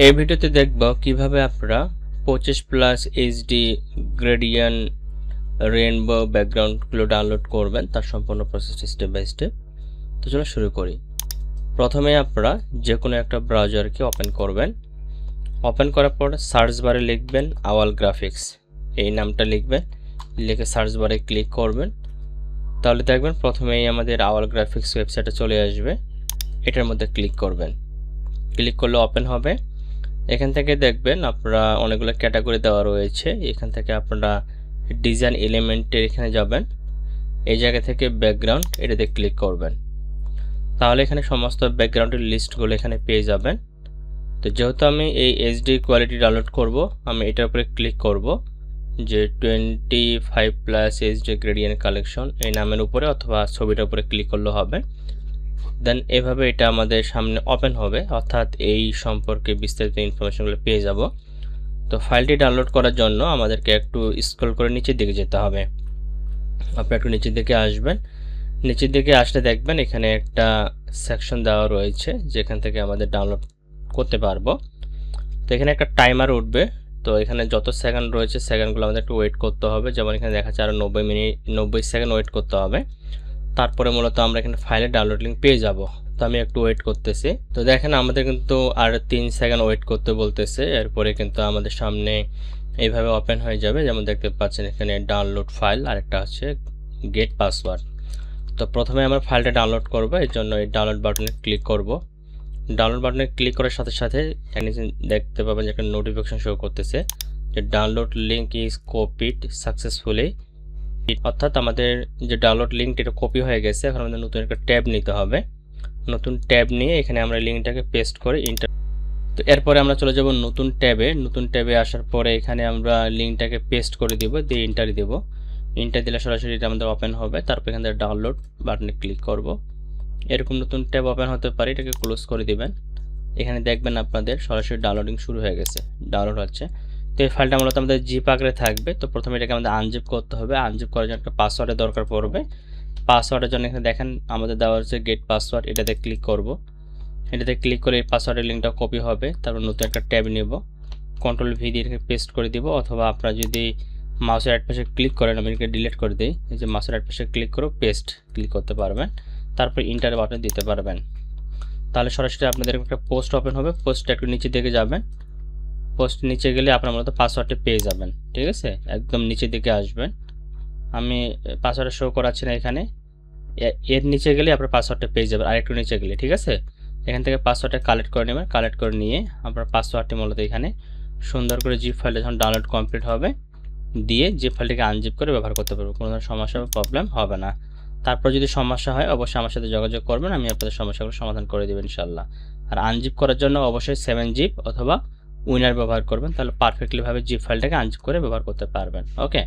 এই ভিডিওতে দেখব কিভাবে আপনারা 25+ এইচডি গ্রেডিয়েন্ট রেইনবো ব্যাকগ্রাউন্ডগুলো ডাউনলোড করবেন তার সম্পূর্ণ প্রসেসটি স্টেপ বাই স্টেপ। তো চলো শুরু করি। প্রথমে আপনারা যে কোনো একটা ব্রাউজারকে ওপেন করবেন। ওপেন করার পর সার্চ বারে লিখবেন আওয়াল গ্রাফিক্স, এই নামটা লিখবেন, লিখে সার্চ বারে ক্লিক করবেন। তাহলে দেখবেন প্রথমেই আমাদের আওয়াল গ্রাফিক্স ওয়েবসাইটে চলে আসবে। এটার মধ্যে ক্লিক করবেন। ক্লিক করলে ওপেন হবে। এখান থেকে দেখবেন আপনারা অনেকগুলো ক্যাটাগরি দেওয়া রয়েছে। এখান থেকে আপনারা ডিজাইন এলিমেন্টের এখানে যাবেন। এই জায়গা থেকে ব্যাকগ্রাউন্ড এটাতে ক্লিক করবেন। তাহলে এখানে সমস্ত ব্যাকগ্রাউন্ডের লিস্টগুলো এখানে পেয়ে যাবেন। তো যেহেতু আমি এই এইচডি কোয়ালিটি ডাউনলোড করব, আমি এটার উপরে ক্লিক করব যে 25+ এইচডি গ্রেডিয়েন্ট কালেকশন এই নামের উপরে, অথবা ছবিটার উপরে ক্লিক করলে হবে। দেন এভাবে এটা আমাদের সামনে ওপেন হবে, অর্থাৎ এই সম্পর্কে বিস্তারিত ইনফরমেশনগুলো পেয়ে যাব। তো ফাইলটি ডাউনলোড করার জন্য আমাদেরকে একটু স্ক্রল করে নিচের দিকে যেতে হবে। আপনি একটু নিচের দিকে আসবেন। নিচের দিকে আসলে দেখবেন এখানে একটা সেকশন দেওয়া রয়েছে যেখান থেকে আমাদের ডাউনলোড করতে পারবো। তো এখানে একটা টাইমার উঠবে। তো এখানে যত সেকেন্ড রয়েছে সেকেন্ডগুলো আমাদের একটু ওয়েট করতে হবে। যেমন এখানে দেখাচ্ছে আরও 90 সেকেন্ড ওয়েট করতে হবে। তারপরে মূলত আমরা এখানে ফাইলের ডাউনলোড লিঙ্ক পেয়ে যাব। তো আমি একটু ওয়েট করতেছি। তো দেখেন আমাদের কিন্তু আর 3 সেকেন্ড ওয়েট করতে বলতেছে। এরপরে কিন্তু আমাদের সামনে এইভাবে ওপেন হয়ে যাবে। যেমন দেখতে পাচ্ছেন এখানে ডাউনলোড ফাইল, আরেকটা হচ্ছে গেট পাসওয়ার্ড। তো প্রথমে আমরা ফাইলটা ডাউনলোড করব, এর জন্য এই ডাউনলোড বাটনে ক্লিক করব। ডাউনলোড বাটনে ক্লিক করার সাথে সাথে এখানে দেখতে পাবেন যে একটা নোটিফিকেশন শো করতেছে যে download link is copied successfully. অর্থাৎ আমাদের যে ডাউনলোড লিঙ্কটা এটা কপি হয়ে গেছে। এখন আমাদের নতুন একটা ট্যাব নিতে হবে। নতুন ট্যাব নিয়ে এখানে আমরা লিঙ্কটাকে পেস্ট করে ইন্টার। তো এরপরে আমরা চলে যাব নতুন ট্যাবে। নতুন ট্যাবে আসার পরে এখানে আমরা লিঙ্কটাকে পেস্ট করে দিব, দিয়ে ইন্টার দেব। ইন্টার দিলে সরাসরি এটা আমাদের ওপেন হবে। তারপর এখান থেকে ডাউনলোড বাটনে ক্লিক করব। এরকম নতুন ট্যাব ওপেন হতে পারে, এটাকে ক্লোজ করে দিবেন। এখানে দেখবেন আপনাদের সরাসরি ডাউনলোডিং শুরু হয়ে গেছে, ডাউনলোড হচ্ছে। তো এই ফাইলটা মূলত আমাদের জিপ আকারে থাকবে। তো প্রথমে এটাকে আমাদের আনজিপ করতে হবে। আনজিপ করার জন্য একটা পাসওয়ার্ডের দরকার পড়বে। পাসওয়ার্ডের জন্য এখানে দেখেন আমাদের দেওয়া হচ্ছে গেট পাসওয়ার্ড, এটাতে ক্লিক করব। এটাতে ক্লিক করে এই পাসওয়ার্ডের লিঙ্কটা কপি হবে। তারপর নতুন একটা ট্যাব নেব, কন্ট্রোল-V দিয়ে এটাকে পেস্ট করে দিব। অথবা আপনারা যদি মাউসের রাইট পাশে ক্লিক করেন, আমি এটাকে ডিলিট করে দিই, এই যে মাউসের রাইট পাশে ক্লিক করে পেস্ট ক্লিক করতে পারবেন। তারপর ইন্টার বাটন দিতে পারবেন। তাহলে সরাসরি আপনাদের একটা পোস্ট ওপেন হবে। পোস্টটা একটু নিচের দিকে যাবেন। পোস্ট নিচে গেলে আপনার মূলত পাসওয়ার্ডটা পেয়ে যাবেন। ঠিক আছে, একদম নিচের দিকে আসবেন। আমি পাসওয়ার্ডটা শো করাচ্ছি না এখানে। এর নিচে গেলে আপনার পাসওয়ার্ডটা পেয়ে যাবেন, আরেকটু নিচে গেলে। ঠিক আছে, এখান থেকে পাসওয়ার্ডটা কালেক্ট করে নেবেন। কালেক্ট করে নিয়ে আপনার পাসওয়ার্ডটি মূলত এখানে সুন্দর করে জিপ ফাইলটা যখন ডাউনলোড কমপ্লিট হবে দিয়ে জিপ ফাইলটাকে আনজিপ করে ব্যবহার করতে পারবো। কোনো ধরনের সমস্যা বা প্রবলেম হবে না। তারপর যদি সমস্যা হয় অবশ্যই আমার সাথে যোগাযোগ করবেন, আমি আপনাদের সমস্যাগুলো সমাধান করে দেবেন ইনশাল্লাহ। আর আনজিপ করার জন্য অবশ্যই 7 জিপ অথবা উইনার ব্যবহার করবেন, তাহলে পারফেক্টলিভাবে জিপ ফাইলটাকে আনজিপ করে ব্যবহার করতে পারবেন। ওকে।